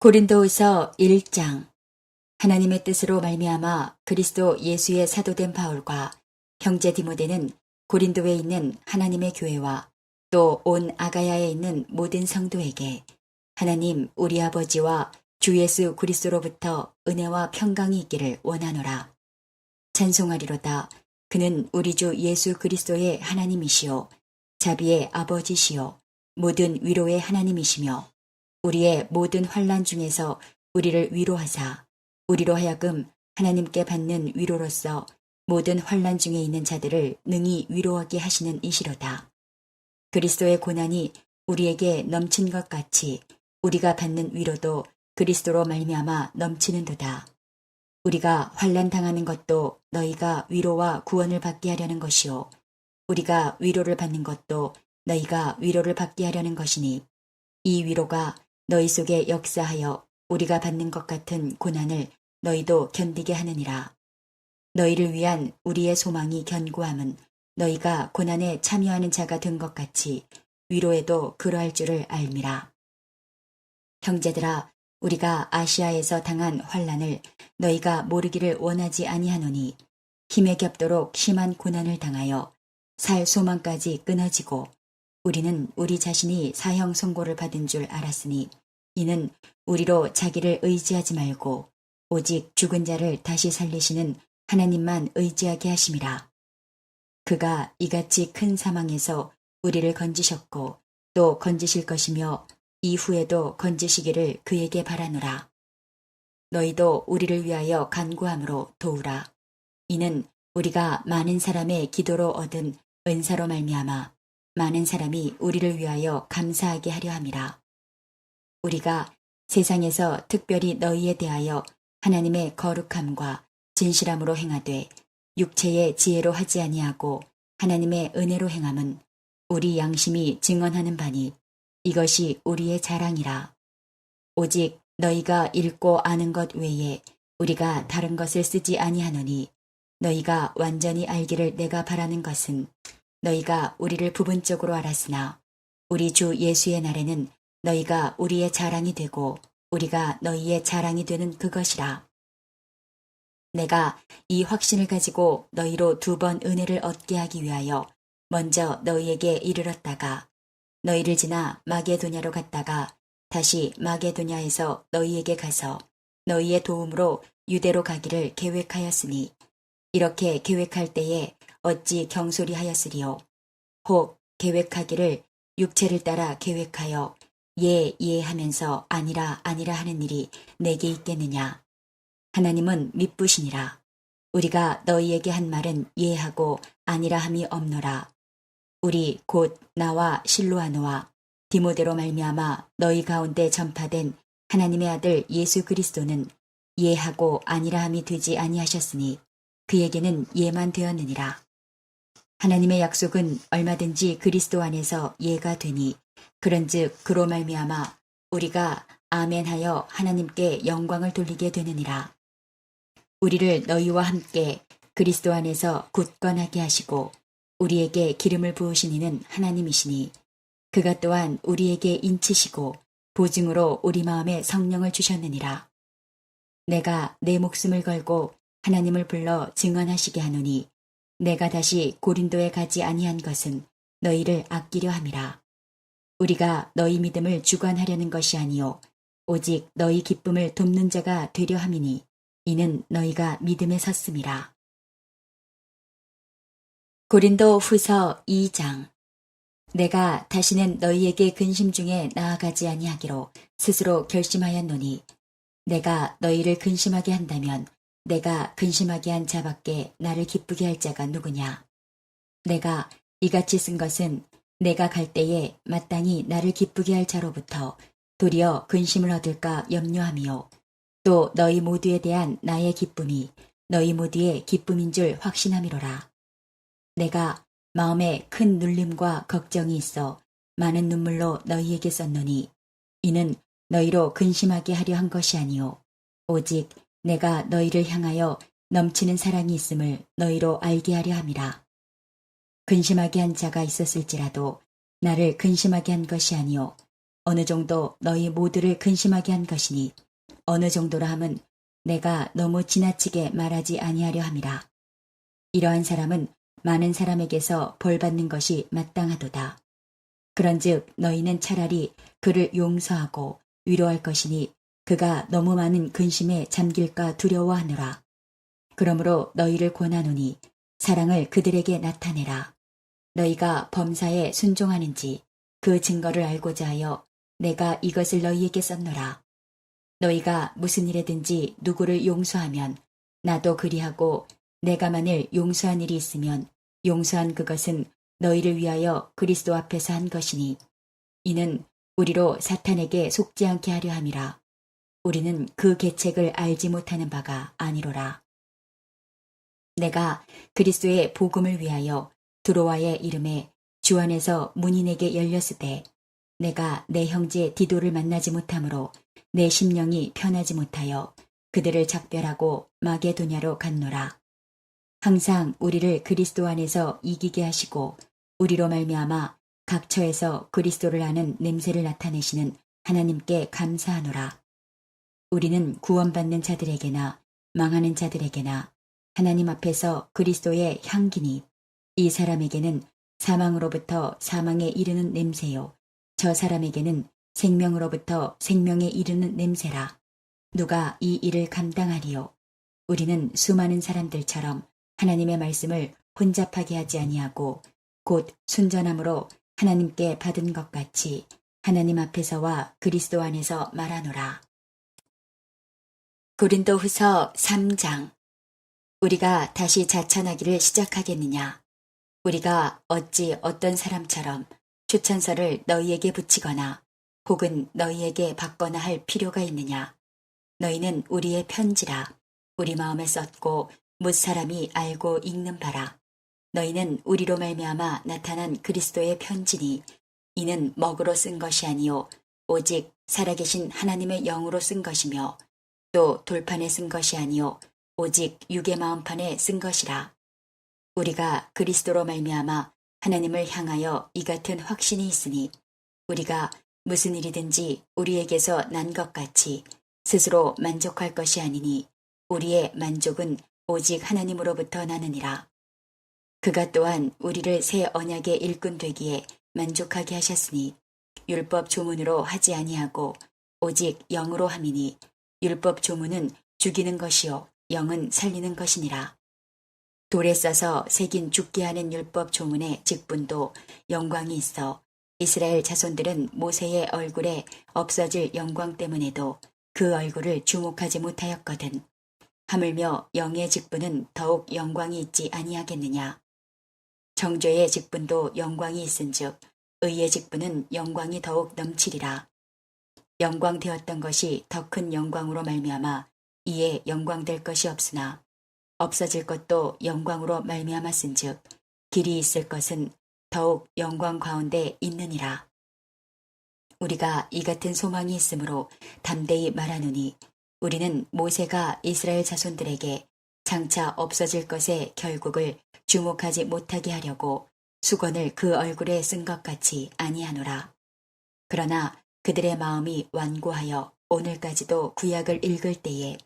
고린도후서 1장. 하나님의 뜻으로 말미암아 그리스도 예수의 사도된 바울과 형제 디모데는 고린도에 있는 하나님의 교회와 또 온 아가야에 있는 모든 성도에게 하나님 우리 아버지와 주 예수 그리스도로부터 은혜와 평강이 있기를 원하노라. 찬송하리로다. 그는 우리 주 예수 그리스도의 하나님이시요 자비의 아버지시요 모든 위로의 하나님이시며 우리의 모든 환난 중에서 우리를 위로하사 우리로 하여금 하나님께 받는 위로로서 모든 환난 중에 있는 자들을 능히 위로하게 하시는 이시로다. 그리스도의 고난이 우리에게 넘친 것 같이 우리가 받는 위로도 그리스도로 말미암아 넘치는도다. 우리가 환난 당하는 것도 너희가 위로와 구원을 받게 하려는 것이요 우리가 위로를 받는 것도 너희가 위로를 받게 하려는 것이니 이 위로가 너희 속에 역사하여 우리가 받는 것 같은 고난을 너희도 견디게 하느니라. 너희를 위한 우리의 소망이 견고함은 너희가 고난에 참여하는 자가 된 것 같이 위로에도 그러할 줄을 알미라. 형제들아, 우리가 아시아에서 당한 환난을 너희가 모르기를 원하지 아니하노니 힘에 겹도록 심한 고난을 당하여 살 소망까지 끊어지고 우리는 우리 자신이 사형 선고를 받은 줄 알았으니 이는 우리로 자기를 의지하지 말고 오직 죽은 자를 다시 살리시는 하나님만 의지하게 하심이라. 그가 이같이 큰 사망에서 우리를 건지셨고 또 건지실 것이며 이후에도 건지시기를 그에게 바라노라. 너희도 우리를 위하여 간구함으로 도우라. 이는 우리가 많은 사람의 기도로 얻은 은사로 말미암아 많은 사람이 우리를 위하여 감사하게 하려 함이라. 우리가 세상에서 특별히 너희에 대하여 하나님의 거룩함과 진실함으로 행하되 육체의 지혜로 하지 아니하고 하나님의 은혜로 행함은 우리 양심이 증언하는 바니 이것이 우리의 자랑이라. 오직 너희가 읽고 아는 것 외에 우리가 다른 것을 쓰지 아니하노니 너희가 완전히 알기를 내가 바라는 것은 너희가 우리를 부분적으로 알았으나 우리 주 예수의 날에는 너희가 우리의 자랑이 되고 우리가 너희의 자랑이 되는 그것이라. 내가 이 확신을 가지고 너희로 2번 은혜를 얻게 하기 위하여 먼저 너희에게 이르렀다가 너희를 지나 마게도냐로 갔다가 다시 마게도냐에서 너희에게 가서 너희의 도움으로 유대로 가기를 계획하였으니 이렇게 계획할 때에 어찌 경솔히 하였으리요. 혹 계획하기를 육체를 따라 계획하여 예 하면서 아니라 하는 일이 내게 있겠느냐. 하나님은 미쁘시니라. 우리가 너희에게 한 말은 예하고 아니라 함이 없노라. 우리 곧 나와 실로아노와 디모데로 말미암아 너희 가운데 전파된 하나님의 아들 예수 그리스도는 예하고 아니라 함이 되지 아니하셨으니 그에게는 예만 되었느니라. 하나님의 약속은 얼마든지 그리스도 안에서 예가 되니 그런즉 그로 말미암아 우리가 아멘하여 하나님께 영광을 돌리게 되느니라. 우리를 너희와 함께 그리스도 안에서 굳건하게 하시고 우리에게 기름을 부으신 이는 하나님이시니 그가 또한 우리에게 인치시고 보증으로 우리 마음에 성령을 주셨느니라. 내가 내 목숨을 걸고 하나님을 불러 증언하시게 하노니 내가 다시 고린도에 가지 아니한 것은 너희를 아끼려 함이라. 우리가 너희 믿음을 주관하려는 것이 아니요 오직 너희 기쁨을 돕는 자가 되려 함이니 이는 너희가 믿음에 섰음이라. 고린도 후서 2장. 내가 다시는 너희에게 근심 중에 나아가지 아니하기로 스스로 결심하였노니 내가 너희를 근심하게 한다면 내가 근심하게 한 자밖에 나를 기쁘게 할 자가 누구냐. 내가 이같이 쓴 것은 내가 갈 때에 마땅히 나를 기쁘게 할 자로부터 도리어 근심을 얻을까 염려함이요 또 너희 모두에 대한 나의 기쁨이 너희 모두의 기쁨인 줄 확신함이로라. 내가 마음에 큰 눌림과 걱정이 있어 많은 눈물로 너희에게 썼노니 이는 너희로 근심하게 하려 한 것이 아니요 오직 내가 너희를 향하여 넘치는 사랑이 있음을 너희로 알게 하려 함이라. 근심하게 한 자가 있었을지라도 나를 근심하게 한 것이 아니요 어느 정도 너희 모두를 근심하게 한 것이니 어느 정도라 함은 내가 너무 지나치게 말하지 아니하려 함이라. 이러한 사람은 많은 사람에게서 벌받는 것이 마땅하도다. 그런즉 너희는 차라리 그를 용서하고 위로할 것이니 그가 너무 많은 근심에 잠길까 두려워하노라. 그러므로 너희를 권하노니 사랑을 그들에게 나타내라. 너희가 범사에 순종하는지 그 증거를 알고자 하여 내가 이것을 너희에게 썼노라. 너희가 무슨 일에든지 누구를 용서하면 나도 그리하고 내가 만일 용서한 일이 있으면 용서한 그것은 너희를 위하여 그리스도 앞에서 한 것이니 이는 우리로 사탄에게 속지 않게 하려 함이라. 우리는 그 계책을 알지 못하는 바가 아니로라. 내가 그리스도의 복음을 위하여 두로와의 이름에 주 안에서 문이 내게 열렸을 때 내가 내 형제 디도를 만나지 못하므로 내 심령이 편하지 못하여 그들을 작별하고 마게도냐로 갔노라. 항상 우리를 그리스도 안에서 이기게 하시고 우리로 말미암아 각 처에서 그리스도를 아는 냄새를 나타내시는 하나님께 감사하노라. 우리는 구원받는 자들에게나 망하는 자들에게나 하나님 앞에서 그리스도의 향기니 이 사람에게는 사망으로부터 사망에 이르는 냄새요 저 사람에게는 생명으로부터 생명에 이르는 냄새라. 누가 이 일을 감당하리요? 우리는 수많은 사람들처럼 하나님의 말씀을 혼잡하게 하지 아니하고 곧 순전함으로 하나님께 받은 것 같이 하나님 앞에서와 그리스도 안에서 말하노라. 고린도후서 3장. 우리가 다시 자천하기를 시작하겠느냐? 우리가 어찌 어떤 사람처럼 추천서를 너희에게 붙이거나 혹은 너희에게 받거나 할 필요가 있느냐? 너희는 우리의 편지라. 우리 마음에 썼고 뭇 사람이 알고 읽는 바라. 너희는 우리로 말미암아 나타난 그리스도의 편지니 이는 먹으로 쓴 것이 아니요 오직 살아계신 하나님의 영으로 쓴 것이며 또 돌판에 쓴 것이 아니요 오직 육의 마음판에 쓴 것이라. 우리가 그리스도로 말미암아 하나님을 향하여 이 같은 확신이 있으니 우리가 무슨 일이든지 우리에게서 난 것 같이 스스로 만족할 것이 아니니 우리의 만족은 오직 하나님으로부터 나느니라. 그가 또한 우리를 새 언약의 일꾼 되기에 만족하게 하셨으니 율법 조문으로 하지 아니하고 오직 영으로 함이니 율법 조문은 죽이는 것이요 영은 살리는 것이니라. 돌에 써서 새긴 죽게 하는 율법 조문의 직분도 영광이 있어 이스라엘 자손들은 모세의 얼굴에 없어질 영광 때문에도 그 얼굴을 주목하지 못하였거든. 하물며 영의 직분은 더욱 영광이 있지 아니하겠느냐. 정죄의 직분도 영광이 있은즉 의의 직분은 영광이 더욱 넘치리라. 영광 되었던 것이 더 큰 영광으로 말미암아 이에 영광될 것이 없으나 없어질 것도 영광으로 말미암았은즉 길이 있을 것은 더욱 영광 가운데 있느니라. 우리가 이 같은 소망이 있으므로 담대히 말하노니 우리는 모세가 이스라엘 자손들에게 장차 없어질 것의 결국을 주목하지 못하게 하려고 수건을 그 얼굴에 쓴 것 같이 아니하노라. 그러나 그들의 마음이 완고하여 오늘까지도 구약을 읽을 때에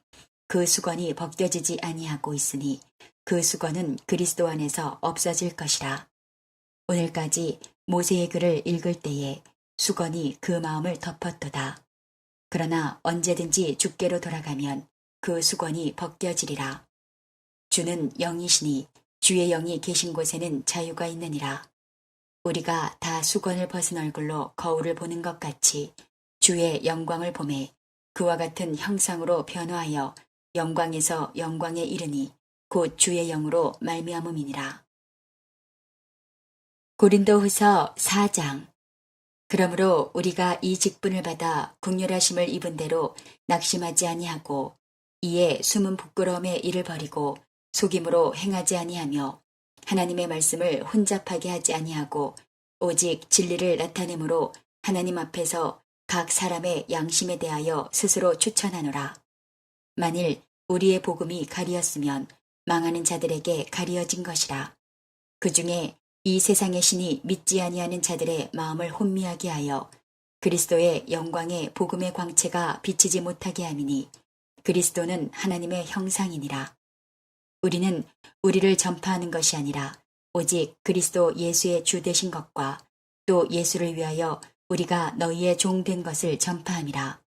그 수건이 벗겨지지 아니하고 있으니 그 수건은 그리스도 안에서 없어질 것이라. 오늘까지 모세의 글을 읽을 때에 수건이 그 마음을 덮었도다. 그러나 언제든지 주께로 돌아가면 그 수건이 벗겨지리라. 주는 영이시니 주의 영이 계신 곳에는 자유가 있느니라. 우리가 다 수건을 벗은 얼굴로 거울을 보는 것 같이 주의 영광을 보매 그와 같은 형상으로 변화하여 영광에서 영광에 이르니 곧 주의 영으로 말미암음이니라. 고린도후서 4장. 그러므로 우리가 이 직분을 받아 국률하심을 입은 대로 낙심하지 아니하고 이에 숨은 부끄러움의 일을 버리고 속임으로 행하지 아니하며 하나님의 말씀을 혼잡하게 하지 아니하고 오직 진리를 나타내므로 하나님 앞에서 각 사람의 양심에 대하여 스스로 추천하노라. 만일 우리의 복음이 가리었으면 망하는 자들에게 가리어진 것이라. 그 중에 이 세상의 신이 믿지 아니하는 자들의 마음을 혼미하게 하여 그리스도의 영광의 복음의 광채가 비치지 못하게 함이니 그리스도는 하나님의 형상이니라. 우리는 우리를 전파하는 것이 아니라 오직 그리스도 예수의 주 되신 것과 또 예수를 위하여 우리가 너희의 종 된 것을 전파함이라.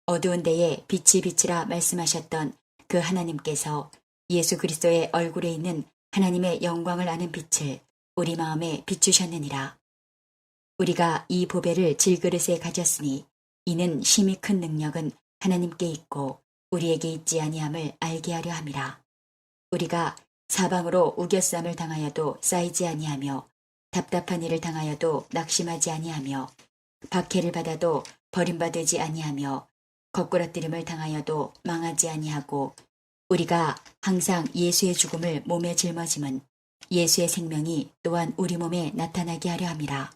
어두운 데에 빛이 비치라 말씀하셨던 그 하나님께서 예수 그리스도의 얼굴에 있는 하나님의 영광을 아는 빛을 우리 마음에 비추셨느니라. 우리가 이 보배를 질그릇에 가졌으니 이는 심히 큰 능력은 하나님께 있고 우리에게 있지 아니함을 알게 하려 함이라. 우리가 사방으로 우겨쌈을 당하여도 쌓이지 아니하며 답답한 일을 당하여도 낙심하지 아니하며 박해를 받아도 버림받지 아니하며 거꾸러뜨림을 당하여도 망하지 아니하고 우리가 항상 예수의 죽음을 몸에 짊어짐은 예수의 생명이 또한 우리 몸에 나타나게 하려 함이라.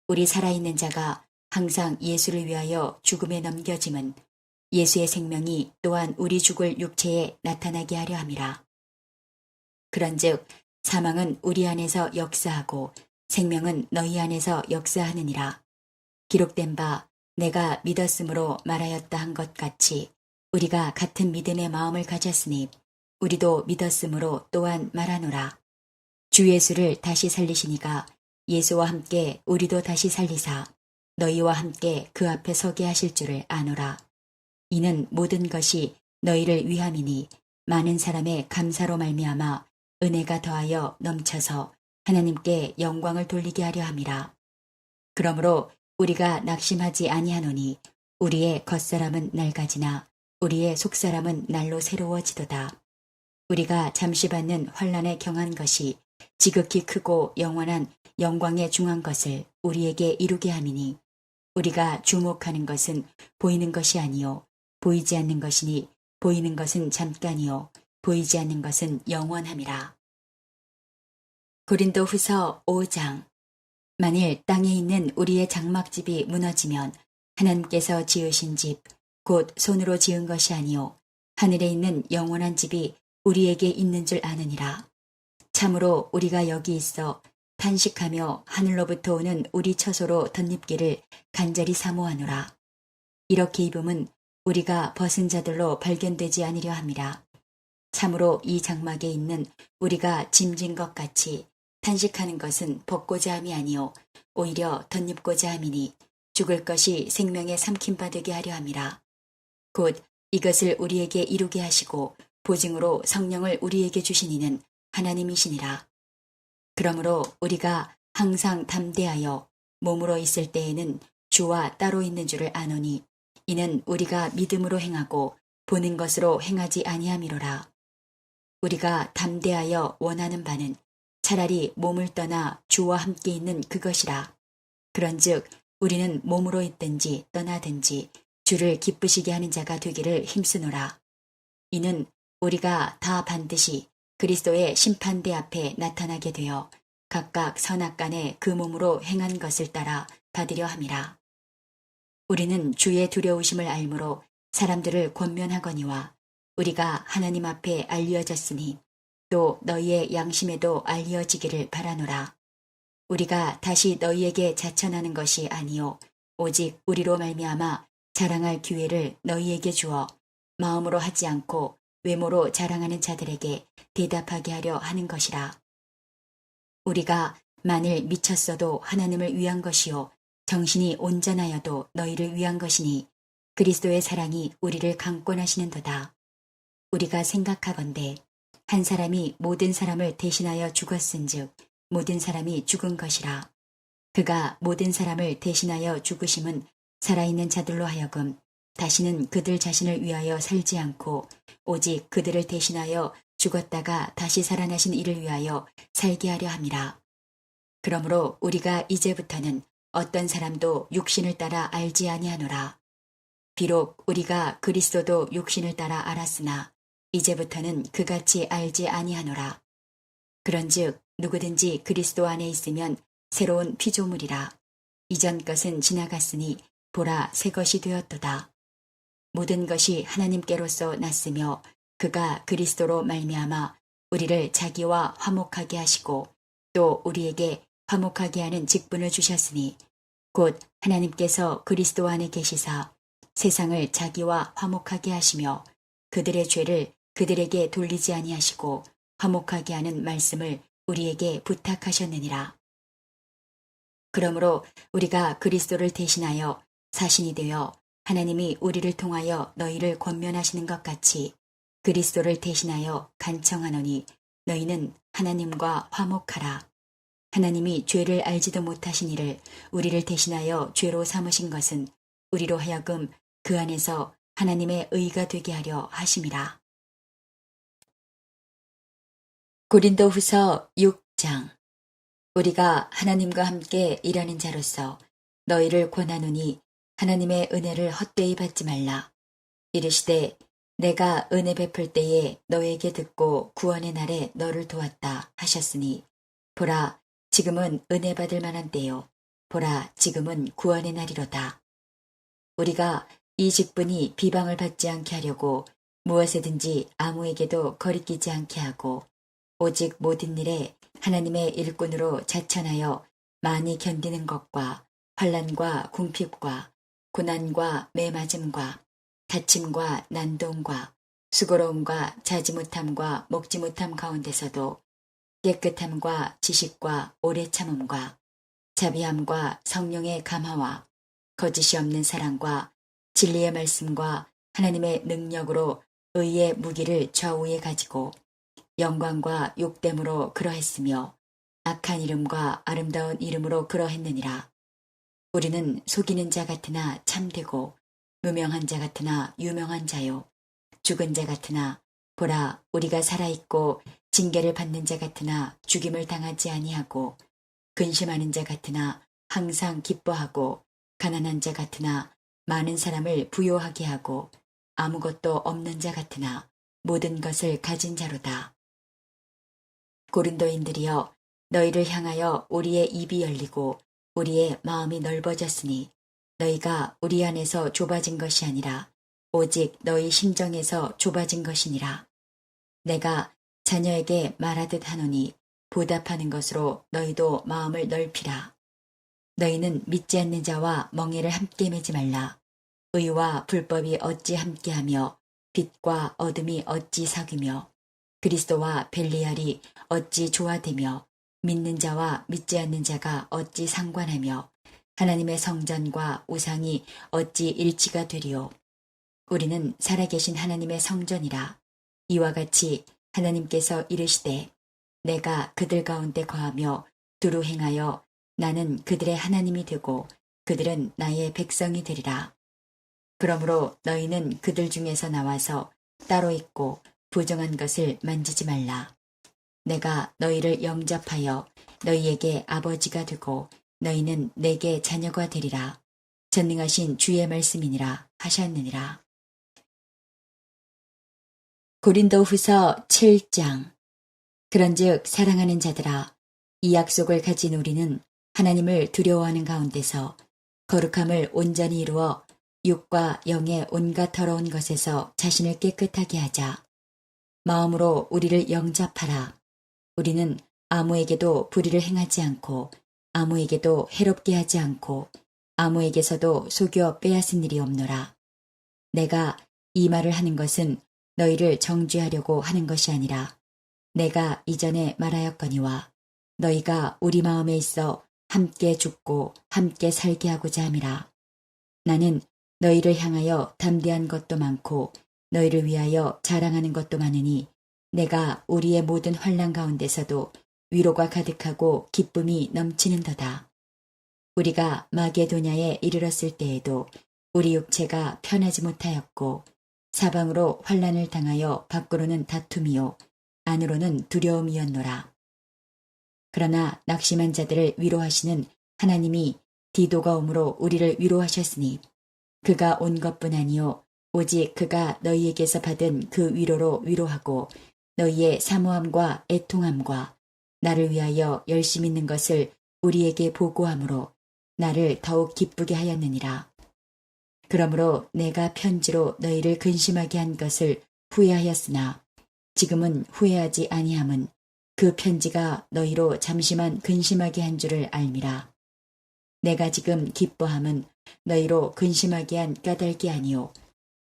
우리 살아있는 자가 항상 예수를 위하여 죽음에 넘겨짐은 예수의 생명이 또한 우리 죽을 육체에 나타나게 하려 함이라. 그런즉 사망은 우리 안에서 역사하고 생명은 너희 안에서 역사하느니라. 기록된 바 내가 믿었으므로 말하였다 한 것 같이 우리가 같은 믿음의 마음을 가졌으니 우리도 믿었으므로 또한 말하노라. 주 예수를 다시 살리시니가 예수와 함께 우리도 다시 살리사 너희와 함께 그 앞에 서게 하실 줄을 아노라. 이는 모든 것이 너희를 위함이니 많은 사람의 감사로 말미암아 은혜가 더하여 넘쳐서 하나님께 영광을 돌리게 하려 함이라. 그러므로 우리가 낙심하지 아니하노니 우리의 겉사람은 낡아지나 우리의 속사람은 날로 새로워지도다. 우리가 잠시 받는 환난에 경한 것이 지극히 크고 영원한 영광에 중한 것을 우리에게 이루게 함이니 우리가 주목하는 것은 보이는 것이 아니요 보이지 않는 것이니 보이는 것은 잠깐이요 보이지 않는 것은 영원함이라. 고린도후서 5장. 만일 땅에 있는 우리의 장막집이 무너지면 하나님께서 지으신 집 곧 손으로 지은 것이 아니요 하늘에 있는 영원한 집이 우리에게 있는 줄 아느니라. 참으로 우리가 여기 있어 탄식하며 하늘로부터 오는 우리 처소로 덧입기를 간절히 사모하노라. 이렇게 입음은 우리가 벗은 자들로 발견되지 아니려 함이라. 참으로 이 장막에 있는 우리가 짐진 것 같이 탄식하는 것은 벗고자 함이 아니요 오히려 덧입고자 함이니 죽을 것이 생명에 삼킴받게 하려 함이라. 곧 이것을 우리에게 이루게 하시고 보증으로 성령을 우리에게 주신 이는 하나님이시니라. 그러므로 우리가 항상 담대하여 몸으로 있을 때에는 주와 따로 있는 줄을 아노니 이는 우리가 믿음으로 행하고 보는 것으로 행하지 아니함이로라. 우리가 담대하여 원하는 바는 차라리 몸을 떠나 주와 함께 있는 그것이라. 그런즉 우리는 몸으로 있든지 떠나든지 주를 기쁘시게 하는 자가 되기를 힘쓰노라. 이는 우리가 다 반드시 그리스도의 심판대 앞에 나타나게 되어 각각 선악간에 그 몸으로 행한 것을 따라 받으려 함이라. 우리는 주의 두려우심을 알므로 사람들을 권면하거니와 우리가 하나님 앞에 알려졌으니 또 너희의 양심에도 알려지기를 바라노라. 우리가 다시 너희에게 자천하는 것이 아니요 오직 우리로 말미암아 자랑할 기회를 너희에게 주어 마음으로 하지 않고 외모로 자랑하는 자들에게 대답하게 하려 하는 것이라. 우리가 만일 미쳤어도 하나님을 위한 것이요 정신이 온전하여도 너희를 위한 것이니 그리스도의 사랑이 우리를 강권하시는도다. 우리가 생각하건대 한 사람이 모든 사람을 대신하여 죽었은즉 모든 사람이 죽은 것이라. 그가 모든 사람을 대신하여 죽으심은 살아있는 자들로 하여금 다시는 그들 자신을 위하여 살지 않고 오직 그들을 대신하여 죽었다가 다시 살아나신 이를 위하여 살게 하려 함이라. 그러므로 우리가 이제부터는 어떤 사람도 육신을 따라 알지 아니하노라. 비록 우리가 그리스도도 육신을 따라 알았으나 이제부터는 그같이 알지 아니하노라. 그런즉 누구든지 그리스도 안에 있으면 새로운 피조물이라. 이전 것은 지나갔으니 보라 새 것이 되었도다. 모든 것이 하나님께로서 났으며 그가 그리스도로 말미암아 우리를 자기와 화목하게 하시고 또 우리에게 화목하게 하는 직분을 주셨으니 곧 하나님께서 그리스도 안에 계시사 세상을 자기와 화목하게 하시며 그들의 죄를 그들에게 돌리지 아니하시고 화목하게 하는 말씀을 우리에게 부탁하셨느니라. 그러므로 우리가 그리스도를 대신하여 사신이 되어 하나님이 우리를 통하여 너희를 권면하시는 것 같이 그리스도를 대신하여 간청하노니 너희는 하나님과 화목하라. 하나님이 죄를 알지도 못하신 이를 우리를 대신하여 죄로 삼으신 것은 우리로 하여금 그 안에서 하나님의 의가 되게 하려 하심이라. 고린도후서 6장. 우리가 하나님과 함께 일하는 자로서 너희를 권하노니 하나님의 은혜를 헛되이 받지 말라. 이르시되 내가 은혜 베풀 때에 너에게 듣고 구원의 날에 너를 도왔다 하셨으니 보라 지금은 은혜 받을 만한 때요. 보라 지금은 구원의 날이로다. 우리가 이 직분이 비방을 받지 않게 하려고 무엇에든지 아무에게도 거리끼지 않게 하고 오직 모든 일에 하나님의 일꾼으로 자천하여 많이 견디는 것과 환난과 궁핍과 고난과 매맞음과 다침과 난동과 수고로움과 자지 못함과 먹지 못함 가운데서도 깨끗함과 지식과 오래 참음과 자비함과 성령의 감화와 거짓이 없는 사랑과 진리의 말씀과 하나님의 능력으로 의의 무기를 좌우에 가지고 영광과 욕됨으로 그러했으며 악한 이름과 아름다운 이름으로 그러했느니라. 우리는 속이는 자 같으나 참되고 무명한 자 같으나 유명한 자요. 죽은 자 같으나 보라 우리가 살아있고 징계를 받는 자 같으나 죽임을 당하지 아니하고 근심하는 자 같으나 항상 기뻐하고 가난한 자 같으나 많은 사람을 부요하게 하고 아무것도 없는 자 같으나 모든 것을 가진 자로다. 고린도인들이여 너희를 향하여 우리의 입이 열리고 우리의 마음이 넓어졌으니 너희가 우리 안에서 좁아진 것이 아니라 오직 너희 심정에서 좁아진 것이니라. 내가 자녀에게 말하듯 하노니 보답하는 것으로 너희도 마음을 넓히라. 너희는 믿지 않는 자와 멍에를 함께 매지 말라. 의와 불법이 어찌 함께하며 빛과 어둠이 어찌 사귀며 그리스도와 벨리알이 어찌 조화되며 믿는 자와 믿지 않는 자가 어찌 상관하며 하나님의 성전과 우상이 어찌 일치가 되리요. 우리는 살아계신 하나님의 성전이라. 이와 같이 하나님께서 이르시되 내가 그들 가운데 거하며 두루 행하여 나는 그들의 하나님이 되고 그들은 나의 백성이 되리라. 그러므로 너희는 그들 중에서 나와서 따로 있고 부정한 것을 만지지 말라. 내가 너희를 영접하여 너희에게 아버지가 되고 너희는 내게 자녀가 되리라. 전능하신 주의 말씀이니라 하셨느니라. 고린도후서 7장. 그런즉 사랑하는 자들아 이 약속을 가진 우리는 하나님을 두려워하는 가운데서 거룩함을 온전히 이루어 육과 영의 온갖 더러운 것에서 자신을 깨끗하게 하자. 마음으로 우리를 영접하라. 우리는 아무에게도 불의를 행하지 않고 아무에게도 해롭게 하지 않고 아무에게서도 속여 빼앗은 일이 없노라. 내가 이 말을 하는 것은 너희를 정죄하려고 하는 것이 아니라 내가 이전에 말하였거니와 너희가 우리 마음에 있어 함께 죽고 함께 살게 하고자 함이라. 나는 너희를 향하여 담대한 것도 많고 너희를 위하여 자랑하는 것도 많으니 내가 우리의 모든 환난 가운데서도 위로가 가득하고 기쁨이 넘치는도다. 우리가 마게도냐에 이르렀을 때에도 우리 육체가 편하지 못하였고 사방으로 환난을 당하여 밖으로는 다툼이요 안으로는 두려움이었노라. 그러나 낙심한 자들을 위로하시는 하나님이 디도가 오므로 우리를 위로하셨으니 그가 온 것뿐 아니요 오직 그가 너희에게서 받은 그 위로로 위로하고 너희의 사모함과 애통함과 나를 위하여 열심히 있는 것을 우리에게 보고함으로 나를 더욱 기쁘게 하였느니라. 그러므로 내가 편지로 너희를 근심하게 한 것을 후회하였으나 지금은 후회하지 아니함은 그 편지가 너희로 잠시만 근심하게 한 줄을 알미라. 내가 지금 기뻐함은 너희로 근심하게 한 까닭이 아니요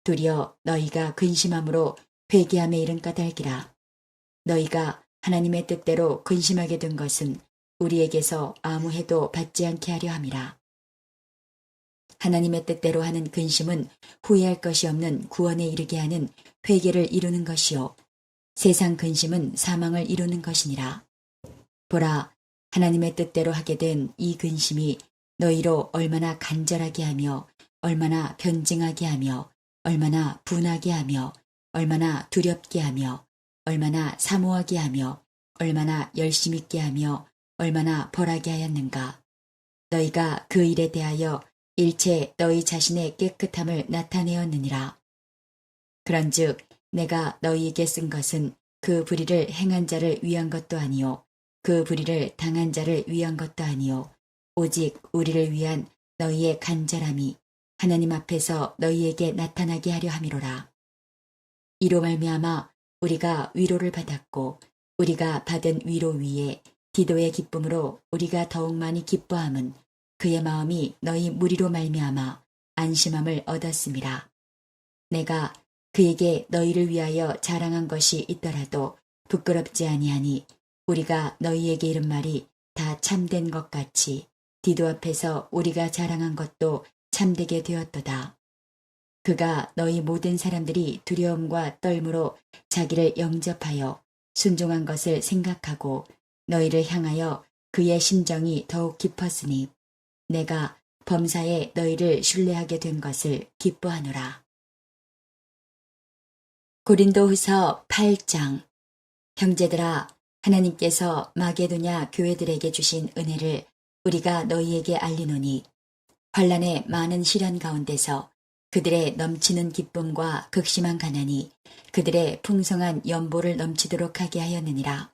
도리어 너희가 근심함으로 회개함에 이른 까닭이라. 너희가 하나님의 뜻대로 근심하게 된 것은 우리에게서 아무 해도 받지 않게 하려 함이라. 하나님의 뜻대로 하는 근심은 후회할 것이 없는 구원에 이르게 하는 회개를 이루는 것이요 세상 근심은 사망을 이루는 것이니라. 보라, 하나님의 뜻대로 하게 된 이 근심이 너희로 얼마나 간절하게 하며 얼마나 변증하게 하며 얼마나 분하게 하며 얼마나 두렵게 하며 얼마나 사모하게 하며 얼마나 열심 있게 하며 얼마나 벌하게 하였는가. 너희가 그 일에 대하여 일체 너희 자신의 깨끗함을 나타내었느니라. 그런즉 내가 너희에게 쓴 것은 그 불의를 행한 자를 위한 것도 아니요 그 불의를 당한 자를 위한 것도 아니요 오직 우리를 위한 너희의 간절함이 하나님 앞에서 너희에게 나타나게 하려 함이로라. 이로 말미암아 우리가 위로를 받았고 우리가 받은 위로 위에 디도의 기쁨으로 우리가 더욱 많이 기뻐함은 그의 마음이 너희 무리로 말미암아 안심함을 얻었음이라. 내가 그에게 너희를 위하여 자랑한 것이 있더라도 부끄럽지 아니하니 우리가 너희에게 이른 말이 다 참된 것 같이 디도 앞에서 우리가 자랑한 것도 참되게 되었도다. 그가 너희 모든 사람들이 두려움과 떨므로 자기를 영접하여 순종한 것을 생각하고 너희를 향하여 그의 심정이 더욱 깊었으니 내가 범사에 너희를 신뢰하게 된 것을 기뻐하노라. 고린도후서 8장. 형제들아, 하나님께서 마게도냐 교회들에게 주신 은혜를 우리가 너희에게 알리노니 환난의 많은 시련 가운데서 그들의 넘치는 기쁨과 극심한 가난이 그들의 풍성한 연보를 넘치도록 하게 하였느니라.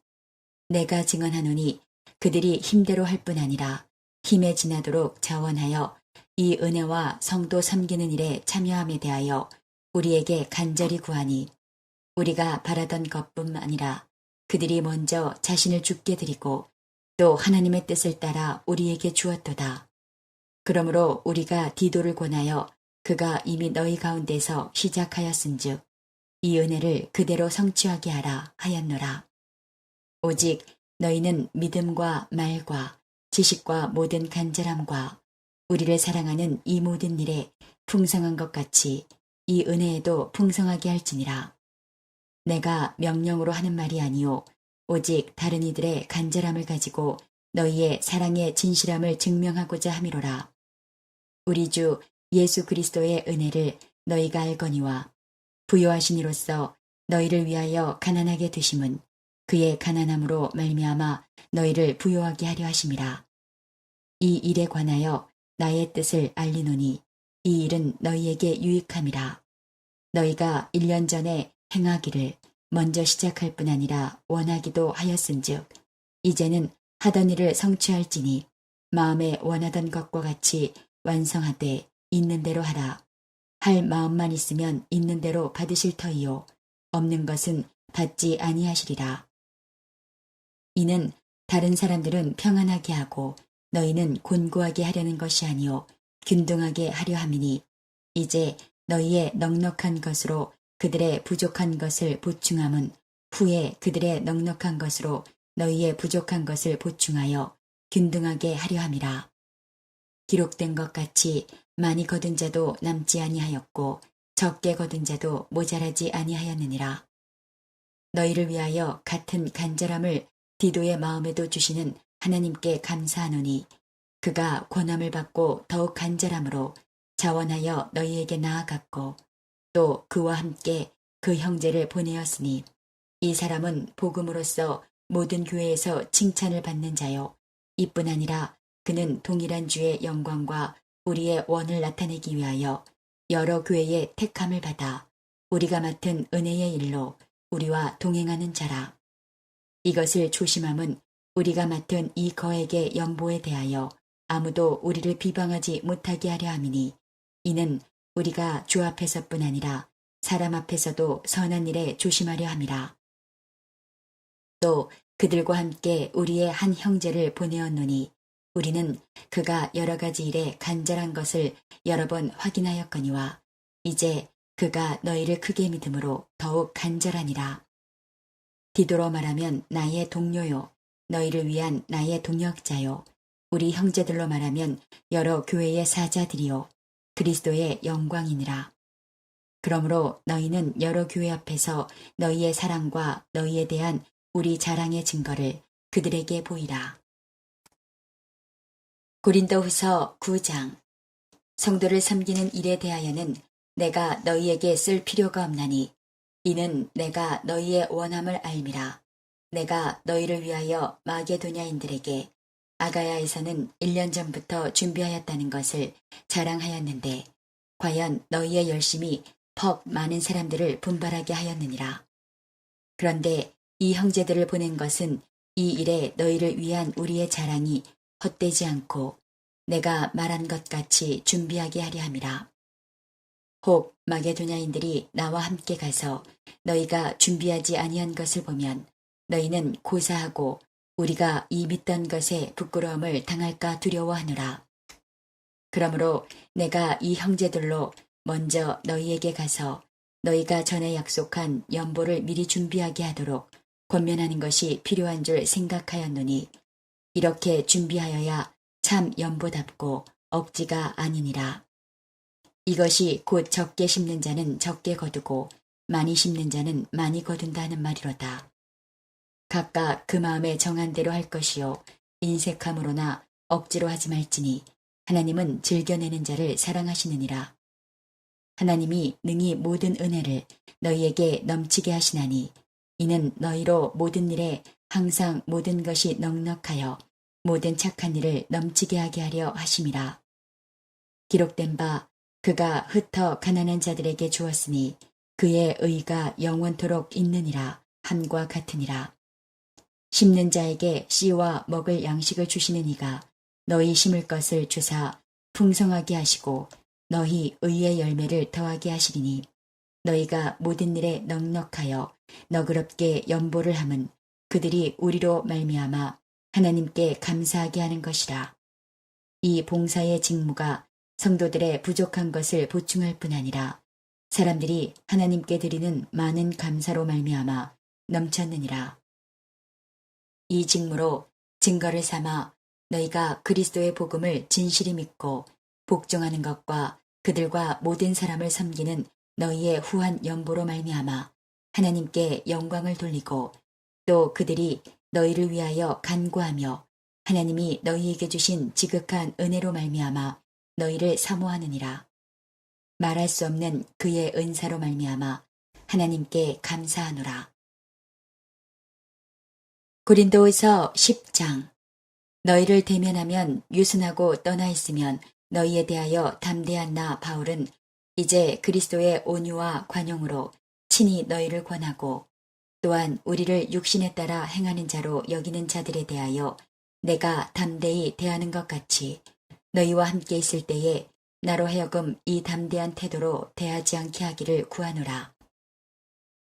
내가 증언하노니 그들이 힘대로 할 뿐 아니라 힘에 지나도록 자원하여 이 은혜와 성도 섬기는 일에 참여함에 대하여 우리에게 간절히 구하니 우리가 바라던 것뿐 아니라 그들이 먼저 자신을 죽게 드리고 또 하나님의 뜻을 따라 우리에게 주었도다. 그러므로 우리가 디도를 권하여 그가 이미 너희 가운데서 시작하였은즉 이 은혜를 그대로 성취하게 하라 하였노라. 오직 너희는 믿음과 말과 지식과 모든 간절함과 우리를 사랑하는 이 모든 일에 풍성한 것 같이 이 은혜에도 풍성하게 할지니라. 내가 명령으로 하는 말이 아니요 오직 다른 이들의 간절함을 가지고 너희의 사랑의 진실함을 증명하고자 함이로라. 우리 주 예수 그리스도의 은혜를 너희가 알거니와 부요하신 이로써 너희를 위하여 가난하게 되심은 그의 가난함으로 말미암아 너희를 부요하게 하려 하심이라. 이 일에 관하여 나의 뜻을 알리노니 이 일은 너희에게 유익함이라. 너희가 1년 전에 행하기를 먼저 시작할 뿐 아니라 원하기도 하였은즉 이제는 하던 일을 성취할지니 마음에 원하던 것과 같이 완성하되 있는 대로 하라. 할 마음만 있으면 있는 대로 받으실 터이요 없는 것은 받지 아니하시리라. 이는 다른 사람들은 평안하게 하고 너희는 곤고하게 하려는 것이 아니요 균등하게 하려 함이니 이제 너희의 넉넉한 것으로 그들의 부족한 것을 보충함은 후에 그들의 넉넉한 것으로 너희의 부족한 것을 보충하여 균등하게 하려 함이라. 기록된 것 같이 많이 거둔 자도 남지 아니하였고 적게 거둔 자도 모자라지 아니하였느니라. 너희를 위하여 같은 간절함을 디도의 마음에도 주시는 하나님께 감사하노니 그가 권함을 받고 더욱 간절함으로 자원하여 너희에게 나아갔고 또 그와 함께 그 형제를 보내었으니 이 사람은 복음으로써 모든 교회에서 칭찬을 받는 자요 이뿐 아니라 그는 동일한 주의 영광과 우리의 원을 나타내기 위하여 여러 교회의 택함을 받아 우리가 맡은 은혜의 일로 우리와 동행하는 자라. 이것을 조심함은 우리가 맡은 이 거액의 연보에 대하여 아무도 우리를 비방하지 못하게 하려 함이니 이는 우리가 주 앞에서뿐 아니라 사람 앞에서도 선한 일에 조심하려 함이라. 또 그들과 함께 우리의 한 형제를 보내었노니 우리는 그가 여러 가지 일에 간절한 것을 여러 번 확인하였거니와 이제 그가 너희를 크게 믿음으로 더욱 간절하니라. 디도로 말하면 나의 동료요, 너희를 위한 나의 동역자요, 우리 형제들로 말하면 여러 교회의 사자들이요, 그리스도의 영광이니라. 그러므로 너희는 여러 교회 앞에서 너희의 사랑과 너희에 대한 우리 자랑의 증거를 그들에게 보이라. 고린도후서 9장. 성도를 섬기는 일에 대하여는 내가 너희에게 쓸 필요가 없나니 이는 내가 너희의 원함을 알미라. 내가 너희를 위하여 마게도냐인들에게 아가야에서는 1년 전부터 준비하였다는 것을 자랑하였는데 과연 너희의 열심이 퍽 많은 사람들을 분발하게 하였느니라. 그런데 이 형제들을 보낸 것은 이 일에 너희를 위한 우리의 자랑이 헛되지 않고 내가 말한 것 같이 준비하게 하려 함이라. 혹 마게도냐인들이 나와 함께 가서 너희가 준비하지 아니한 것을 보면 너희는 고사하고 우리가 이 믿던 것에 부끄러움을 당할까 두려워하노라. 그러므로 내가 이 형제들로 먼저 너희에게 가서 너희가 전에 약속한 연보를 미리 준비하게 하도록 권면하는 것이 필요한 줄 생각하였노니 이렇게 준비하여야 참 연보답고 억지가 아니니라. 이것이 곧 적게 심는 자는 적게 거두고 많이 심는 자는 많이 거둔다 하는 말이로다. 각각 그 마음에 정한 대로 할 것이요 인색함으로나 억지로 하지 말지니 하나님은 즐겨내는 자를 사랑하시느니라. 하나님이 능히 모든 은혜를 너희에게 넘치게 하시나니 이는 너희로 모든 일에 항상 모든 것이 넉넉하여 모든 착한 일을 넘치게 하게 하려 하심이라. 기록된 바 그가 흩어 가난한 자들에게 주었으니 그의 의가 영원토록 있느니라 함과 같으니라. 심는 자에게 씨와 먹을 양식을 주시는 이가 너희 심을 것을 주사 풍성하게 하시고 너희 의의 열매를 더하게 하시리니 너희가 모든 일에 넉넉하여 너그럽게 연보를 함은 그들이 우리로 말미암아 하나님께 감사하게 하는 것이라. 이 봉사의 직무가 성도들의 부족한 것을 보충할 뿐 아니라 사람들이 하나님께 드리는 많은 감사로 말미암아 넘쳤느니라. 이 직무로 증거를 삼아 너희가 그리스도의 복음을 진실히 믿고 복종하는 것과 그들과 모든 사람을 섬기는 너희의 후한 연보로 말미암아 하나님께 영광을 돌리고 또 그들이 너희를 위하여 간구하며 하나님이 너희에게 주신 지극한 은혜로 말미암아 너희를 사모하느니라. 말할 수 없는 그의 은사로 말미암아 하나님께 감사하노라. 고린도후서 10장. 너희를 대면하면 유순하고 떠나 있으면 너희에 대하여 담대한 나 바울은 이제 그리스도의 온유와 관용으로 친히 너희를 권하고 또한 우리를 육신에 따라 행하는 자로 여기는 자들에 대하여 내가 담대히 대하는 것 같이 너희와 함께 있을 때에 나로 하여금 이 담대한 태도로 대하지 않게 하기를 구하노라.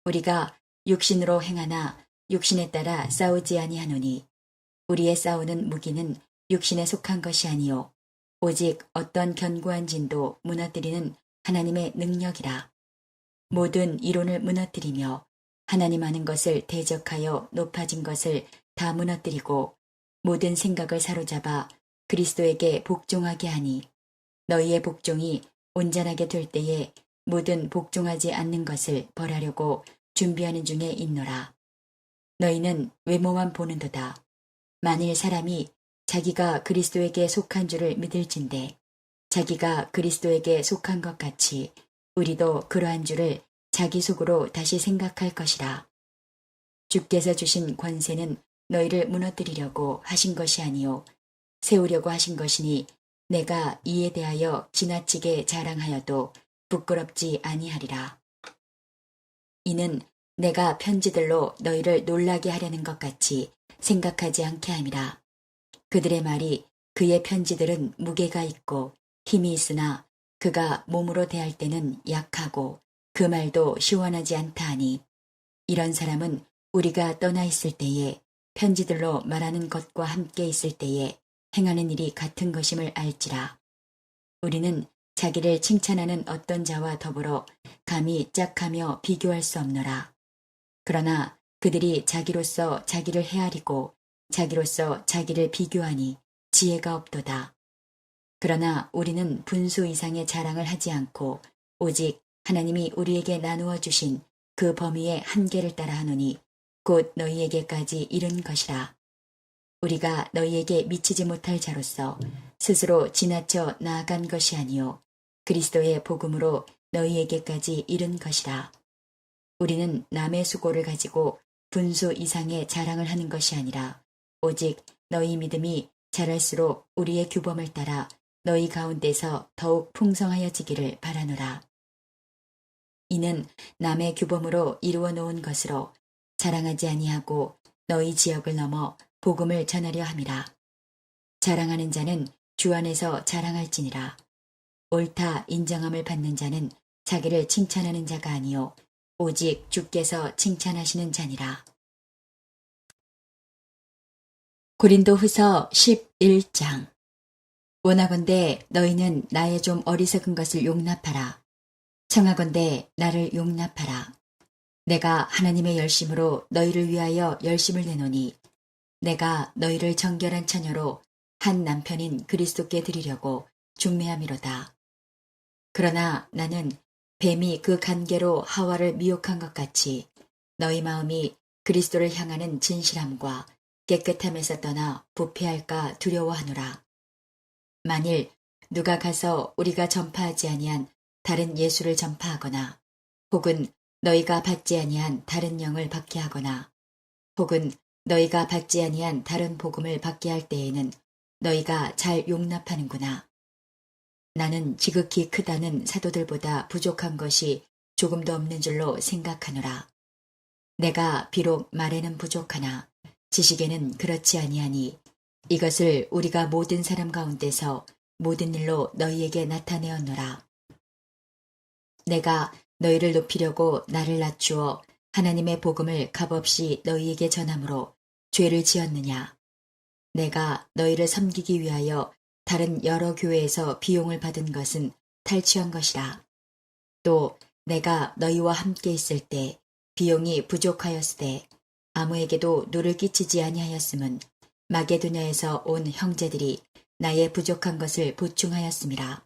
우리가 육신으로 행하나 육신에 따라 싸우지 아니하노니 우리의 싸우는 무기는 육신에 속한 것이 아니요 오직 어떤 견고한 진도 무너뜨리는 하나님의 능력이라. 모든 이론을 무너뜨리며 하나님 하는 것을 대적하여 높아진 것을 다 무너뜨리고 모든 생각을 사로잡아 그리스도에게 복종하게 하니 너희의 복종이 온전하게 될 때에 모든 복종하지 않는 것을 벌하려고 준비하는 중에 있노라. 너희는 외모만 보는도다. 만일 사람이 자기가 그리스도에게 속한 줄을 믿을진대 자기가 그리스도에게 속한 것 같이 우리도 그러한 줄을 자기 속으로 다시 생각할 것이라. 주께서 주신 권세는 너희를 무너뜨리려고 하신 것이 아니요 세우려고 하신 것이니 내가 이에 대하여 지나치게 자랑하여도 부끄럽지 아니하리라. 이는 내가 편지들로 너희를 놀라게 하려는 것 같이 생각하지 않게 함이라. 그들의 말이 그의 편지들은 무게가 있고 힘이 있으나 그가 몸으로 대할 때는 약하고 그 말도 시원하지 않다 하니 이런 사람은 우리가 떠나 있을 때에 편지들로 말하는 것과 함께 있을 때에 행하는 일이 같은 것임을 알지라. 우리는 자기를 칭찬하는 어떤 자와 더불어 감히 짝하며 비교할 수 없노라. 그러나 그들이 자기로서 자기를 헤아리고 자기로서 자기를 비교하니 지혜가 없도다. 그러나 우리는 분수 이상의 자랑을 하지 않고 오직 하나님이 우리에게 나누어 주신 그 범위의 한계를 따라 하노니 곧 너희에게까지 이른 것이라. 우리가 너희에게 미치지 못할 자로서 스스로 지나쳐 나아간 것이 아니요 그리스도의 복음으로 너희에게까지 이른 것이라. 우리는 남의 수고를 가지고 분수 이상의 자랑을 하는 것이 아니라 오직 너희 믿음이 자랄수록 우리의 규범을 따라 너희 가운데서 더욱 풍성하여지기를 바라노라. 이는 남의 규범으로 이루어 놓은 것으로 자랑하지 아니하고 너희 지역을 넘어 복음을 전하려 함이라. 자랑하는 자는 주 안에서 자랑할지니라. 옳다 인정함을 받는 자는 자기를 칭찬하는 자가 아니요 오직 주께서 칭찬하시는 자니라. 고린도후서 11장. 원하건대 너희는 나의 좀 어리석은 것을 용납하라. 청하건대 나를 용납하라. 내가 하나님의 열심으로 너희를 위하여 열심을 내노니 내가 너희를 정결한 처녀로 한 남편인 그리스도께 드리려고 중매함이로다. 그러나 나는 뱀이 그 간계로 하와를 미혹한 것 같이 너희 마음이 그리스도를 향하는 진실함과 깨끗함에서 떠나 부패할까 두려워하노라. 만일 누가 가서 우리가 전파하지 아니한 다른 예수를 전파하거나 혹은 너희가 받지 아니한 다른 영을 받게 하거나 혹은 너희가 받지 아니한 다른 복음을 받게 할 때에는 너희가 잘 용납하는구나. 나는 지극히 크다는 사도들보다 부족한 것이 조금도 없는 줄로 생각하노라. 내가 비록 말에는 부족하나 지식에는 그렇지 아니하니 이것을 우리가 모든 사람 가운데서 모든 일로 너희에게 나타내었노라. 내가 너희를 높이려고 나를 낮추어 하나님의 복음을 값없이 너희에게 전함으로 죄를 지었느냐. 내가 너희를 섬기기 위하여 다른 여러 교회에서 비용을 받은 것은 탈취한 것이라. 또 내가 너희와 함께 있을 때 비용이 부족하였으되 아무에게도 누를 끼치지 아니하였음은 마게도냐에서 온 형제들이 나의 부족한 것을 보충하였음이라.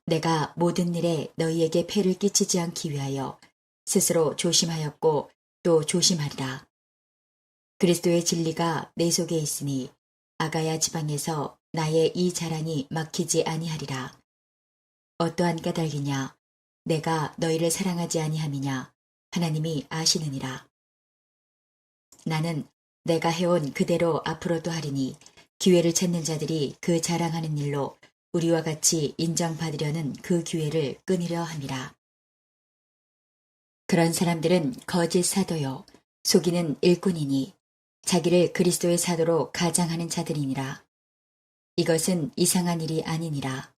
내가 모든 일에 너희에게 폐를 끼치지 않기 위하여 스스로 조심하였고 또 조심하리라. 그리스도의 진리가 내 속에 있으니 아가야 지방에서 나의 이 자랑이 막히지 아니하리라. 어떠한 까닭이냐? 내가 너희를 사랑하지 아니함이냐? 하나님이 아시느니라. 나는 내가 해온 그대로 앞으로도 하리니 기회를 찾는 자들이 그 자랑하는 일로 우리와 같이 인정받으려는 그 기회를 끊으려 함이라. 그런 사람들은 거짓 사도요 속이는 일꾼이니 자기를 그리스도의 사도로 가장하는 자들이니라. 이것은 이상한 일이 아니니라.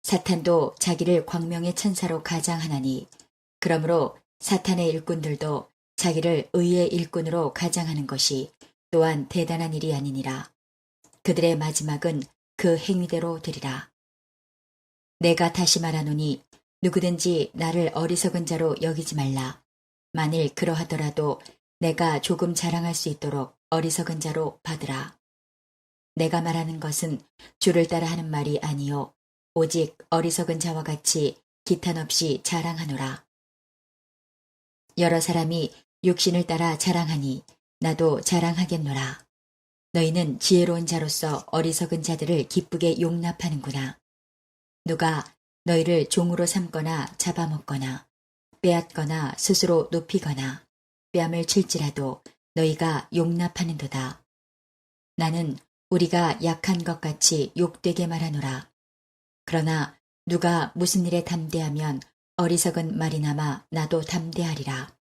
사탄도 자기를 광명의 천사로 가장하나니 그러므로 사탄의 일꾼들도 자기를 의의 일꾼으로 가장하는 것이 또한 대단한 일이 아니니라. 그들의 마지막은 그 행위대로 되리라. 내가 다시 말하노니 누구든지 나를 어리석은 자로 여기지 말라. 만일 그러하더라도 내가 조금 자랑할 수 있도록 어리석은 자로 받으라. 내가 말하는 것은 주를 따라 하는 말이 아니요 오직 어리석은 자와 같이 기탄 없이 자랑하노라. 여러 사람이 육신을 따라 자랑하니 나도 자랑하겠노라. 너희는 지혜로운 자로서 어리석은 자들을 기쁘게 용납하는구나. 누가 너희를 종으로 삼거나 잡아먹거나 빼앗거나 스스로 높이거나 뺨을 칠지라도 너희가 용납하는도다. 나는 우리가 약한 것 같이 욕되게 말하노라. 그러나 누가 무슨 일에 담대하면 어리석은 말이나마 나도 담대하리라.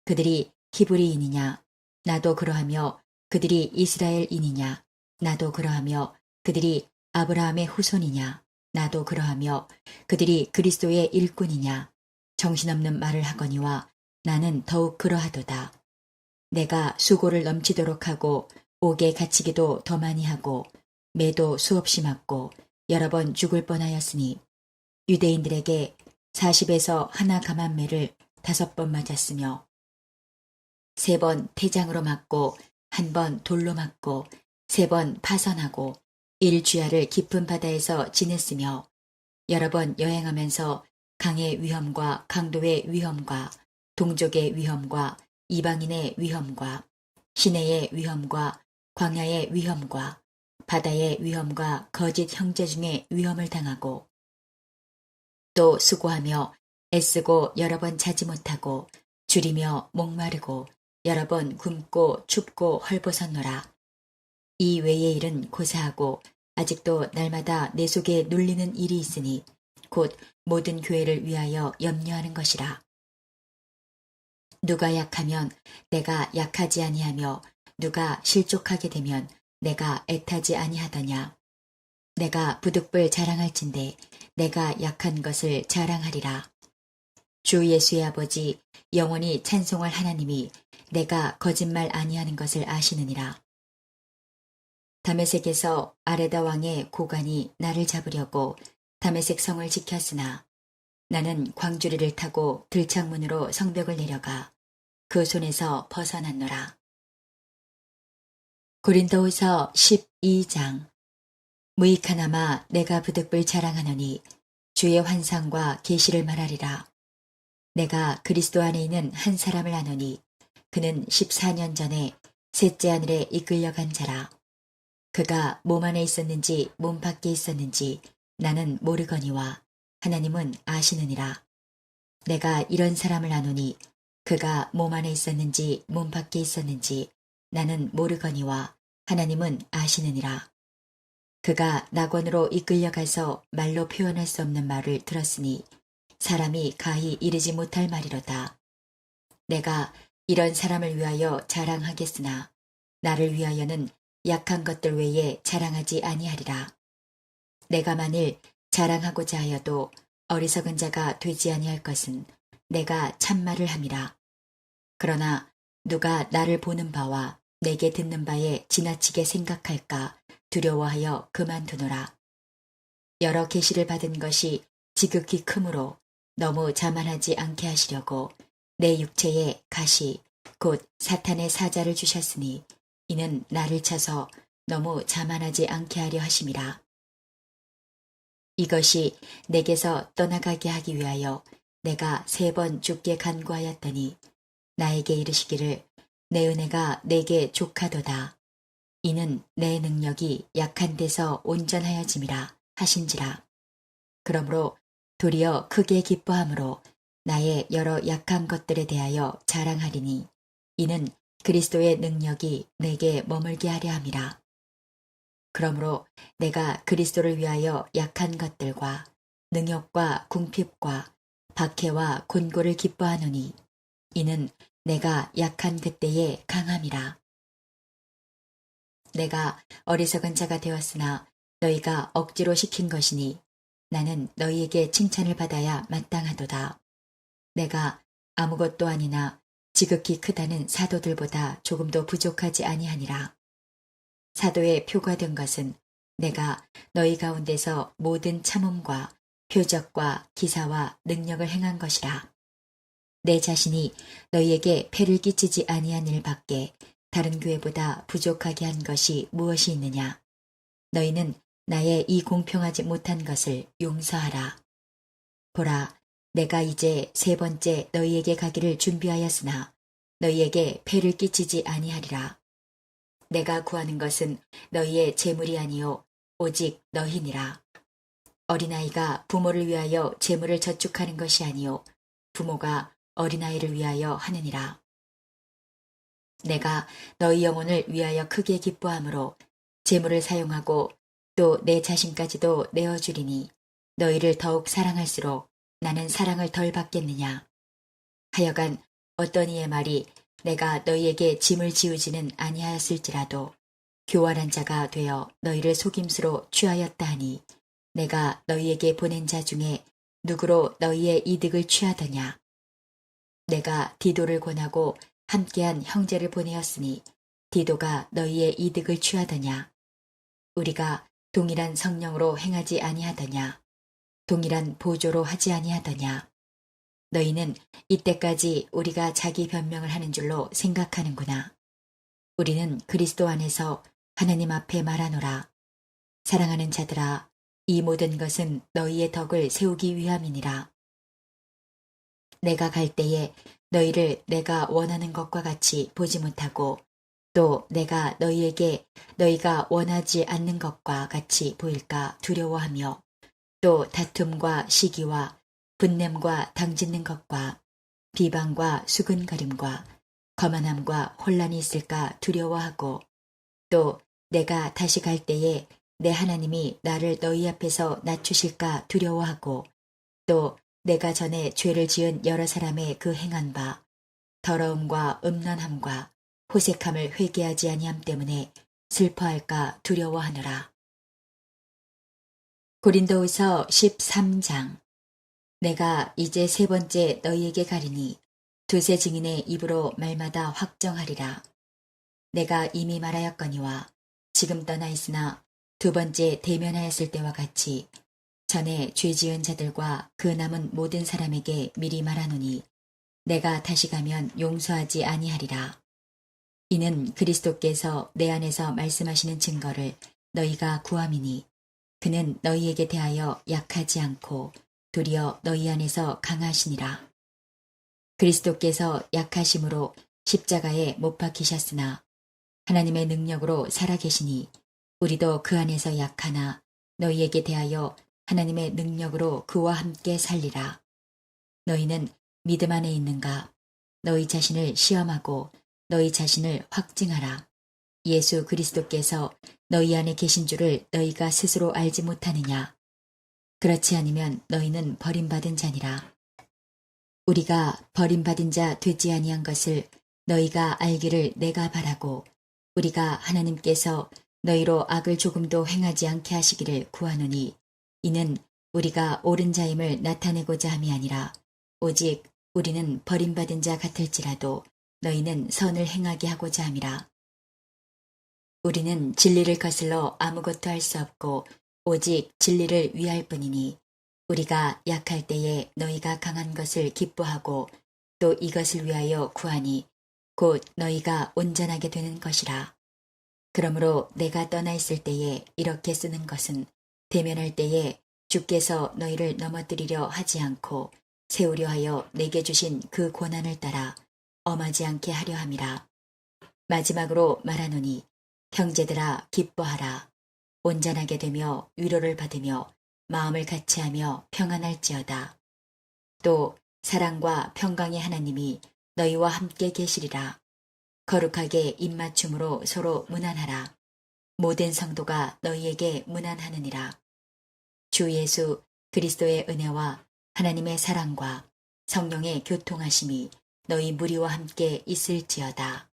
그들이 히브리인이냐 나도 그러하며 그들이 이스라엘인이냐 나도 그러하며 그들이 아브라함의 후손이냐 나도 그러하며 그들이 그리스도의 일꾼이냐 정신없는 말을 하거니와 나는 더욱 그러하도다. 내가 수고를 넘치도록 하고 옥에 갇히기도 더 많이 하고 매도 수없이 맞고 여러 번 죽을 뻔하였으니 유대인들에게 40에서 하나 감한매를 5번 맞았으며 3번 태장으로 맞고 1번 돌로 맞고 3번 파선하고 1주야를 깊은 바다에서 지냈으며 여러 번 여행하면서 강의 위험과 강도의 위험과 동족의 위험과 이방인의 위험과 시내의 위험과 광야의 위험과 바다의 위험과 거짓 형제 중에 위험을 당하고 또 수고하며 애쓰고 여러 번 자지 못하고 줄이며 목마르고 여러 번 굶고 춥고 헐벗었노라. 이 외의 일은 고사하고 아직도 날마다 내 속에 눌리는 일이 있으니 곧 모든 교회를 위하여 염려하는 것이라. 누가 약하면 내가 약하지 아니하며 누가 실족하게 되면 내가 애타지 아니하더냐. 내가 부득불 자랑할진대 내가 약한 것을 자랑하리라. 주 예수의 아버지 영원히 찬송할 하나님이 내가 거짓말 아니하는 것을 아시느니라. 다메섹에서 아레다 왕의 고관이 나를 잡으려고 다메섹 성을 지켰으나 나는 광주리를 타고 들창문으로 성벽을 내려가 그 손에서 벗어났노라. 고린도후서 12장. 무익하나마 내가 부득불 자랑하노니 주의 환상과 계시를 말하리라. 내가 그리스도 안에 있는 한 사람을 아노니 그는 14년 전에 셋째 하늘에 이끌려간 자라. 그가 몸 안에 있었는지 몸 밖에 있었는지 나는 모르거니와 하나님은 아시느니라. 내가 이런 사람을 아노니 그가 몸 안에 있었는지 몸 밖에 있었는지 나는 모르거니와 하나님은 아시느니라. 그가 낙원으로 이끌려가서 말로 표현할 수 없는 말을 들었으니 사람이 가히 이르지 못할 말이로다. 내가 이런 사람을 위하여 자랑하겠으나 나를 위하여는 약한 것들 외에 자랑하지 아니하리라. 내가 만일 자랑하고자 하여도 어리석은 자가 되지 아니할 것은 내가 참말을 함이라. 그러나 누가 나를 보는 바와 내게 듣는 바에 지나치게 생각할까 두려워하여 그만두노라. 여러 계시를 받은 것이 지극히 크므로 너무 자만하지 않게 하시려고 내 육체에 가시 곧 사탄의 사자를 주셨으니 이는 나를 쳐서 너무 자만하지 않게 하려 하심이라. 이것이 내게서 떠나가게 하기 위하여 내가 3번 주께 간구하였더니 나에게 이르시기를 내 은혜가 내게 족하도다. 이는 내 능력이 약한 데서 온전하여짐이라 하신지라. 그러므로 도리어 크게 기뻐함으로 나의 여러 약한 것들에 대하여 자랑하리니 이는 그리스도의 능력이 내게 머물게 하려 함이라. 그러므로 내가 그리스도를 위하여 약한 것들과 능욕과 궁핍과 박해와 곤고를 기뻐하노니 이는 내가 약한 그때의 강함이라. 내가 어리석은 자가 되었으나 너희가 억지로 시킨 것이니 나는 너희에게 칭찬을 받아야 마땅하도다. 내가 아무것도 아니나 지극히 크다는 사도들보다 조금도 부족하지 아니하니라. 사도의 표가 된 것은 내가 너희 가운데서 모든 참음과 표적과 기사와 능력을 행한 것이라. 내 자신이 너희에게 폐를 끼치지 아니한 일밖에 다른 교회보다 부족하게 한 것이 무엇이 있느냐. 너희는 나의 이 공평하지 못한 것을 용서하라. 보라, 내가 이제 3번째 너희에게 가기를 준비하였으나 너희에게 폐를 끼치지 아니하리라. 내가 구하는 것은 너희의 재물이 아니요 오직 너희니라. 어린아이가 부모를 위하여 재물을 저축하는 것이 아니요 부모가 어린아이를 위하여 하느니라. 내가 너희 영혼을 위하여 크게 기뻐함으로 재물을 사용하고 또 내 자신까지도 내어주리니 너희를 더욱 사랑할수록 나는 사랑을 덜 받겠느냐. 하여간 어떤 이의 말이 내가 너희에게 짐을 지우지는 아니하였을지라도 교활한 자가 되어 너희를 속임수로 취하였다 하니 내가 너희에게 보낸 자 중에 누구로 너희의 이득을 취하더냐. 내가 디도를 권하고 함께한 형제를 보내었으니 디도가 너희의 이득을 취하더냐. 우리가 동일한 성령으로 행하지 아니하더냐? 동일한 보조로 하지 아니하더냐? 너희는 이때까지 우리가 자기 변명을 하는 줄로 생각하는구나. 우리는 그리스도 안에서 하나님 앞에 말하노라. 사랑하는 자들아, 이 모든 것은 너희의 덕을 세우기 위함이니라. 내가 갈 때에 너희를 내가 원하는 것과 같이 보지 못하고 또 내가 너희에게 너희가 원하지 않는 것과 같이 보일까 두려워하며 또 다툼과 시기와 분냄과 당짓는 것과 비방과 수근거림과 거만함과 혼란이 있을까 두려워하고 또 내가 다시 갈 때에 내 하나님이 나를 너희 앞에서 낮추실까 두려워하고 또 내가 전에 죄를 지은 여러 사람의 그 행한 바 더러움과 음란함과 호색함을 회개하지 아니함 때문에 슬퍼할까 두려워하노라. 고린도후서 13장. 내가 이제 세 번째 너희에게 가리니 두세 증인의 입으로 말마다 확정하리라. 내가 이미 말하였거니와 지금 떠나 있으나 두 번째 대면하였을 때와 같이 전에 죄 지은 자들과 그 남은 모든 사람에게 미리 말하노니 내가 다시 가면 용서하지 아니하리라. 이는 그리스도께서 내 안에서 말씀하시는 증거를 너희가 구함이니 그는 너희에게 대하여 약하지 않고 도리어 너희 안에서 강하시니라. 그리스도께서 약하심으로 십자가에 못 박히셨으나 하나님의 능력으로 살아계시니 우리도 그 안에서 약하나 너희에게 대하여 하나님의 능력으로 그와 함께 살리라. 너희는 믿음 안에 있는가? 너희 자신을 시험하고 너희 자신을 확증하라. 예수 그리스도께서 너희 안에 계신 줄을 너희가 스스로 알지 못하느냐? 그렇지 않으면 너희는 버림받은 자니라. 우리가 버림받은 자 되지 아니한 것을 너희가 알기를 내가 바라고 우리가 하나님께서 너희로 악을 조금도 행하지 않게 하시기를 구하노니 이는 우리가 옳은 자임을 나타내고자 함이 아니라 오직 우리는 버림받은 자 같을지라도 너희는 선을 행하게 하고자 함이라. 우리는 진리를 거슬러 아무것도 할 수 없고 오직 진리를 위할 뿐이니 우리가 약할 때에 너희가 강한 것을 기뻐하고 또 이것을 위하여 구하니 곧 너희가 온전하게 되는 것이라. 그러므로 내가 떠나 있을 때에 이렇게 쓰는 것은 대면할 때에 주께서 너희를 넘어뜨리려 하지 않고 세우려 하여 내게 주신 그 고난을 따라 엄하지 않게 하려 함이라. 마지막으로 말하노니 형제들아 기뻐하라. 온전하게 되며 위로를 받으며 마음을 같이하며 평안할지어다. 또 사랑과 평강의 하나님이 너희와 함께 계시리라. 거룩하게 입맞춤으로 서로 문안하라. 모든 성도가 너희에게 문안하느니라. 주 예수 그리스도의 은혜와 하나님의 사랑과 성령의 교통하심이 너희 무리와 함께 있을지어다.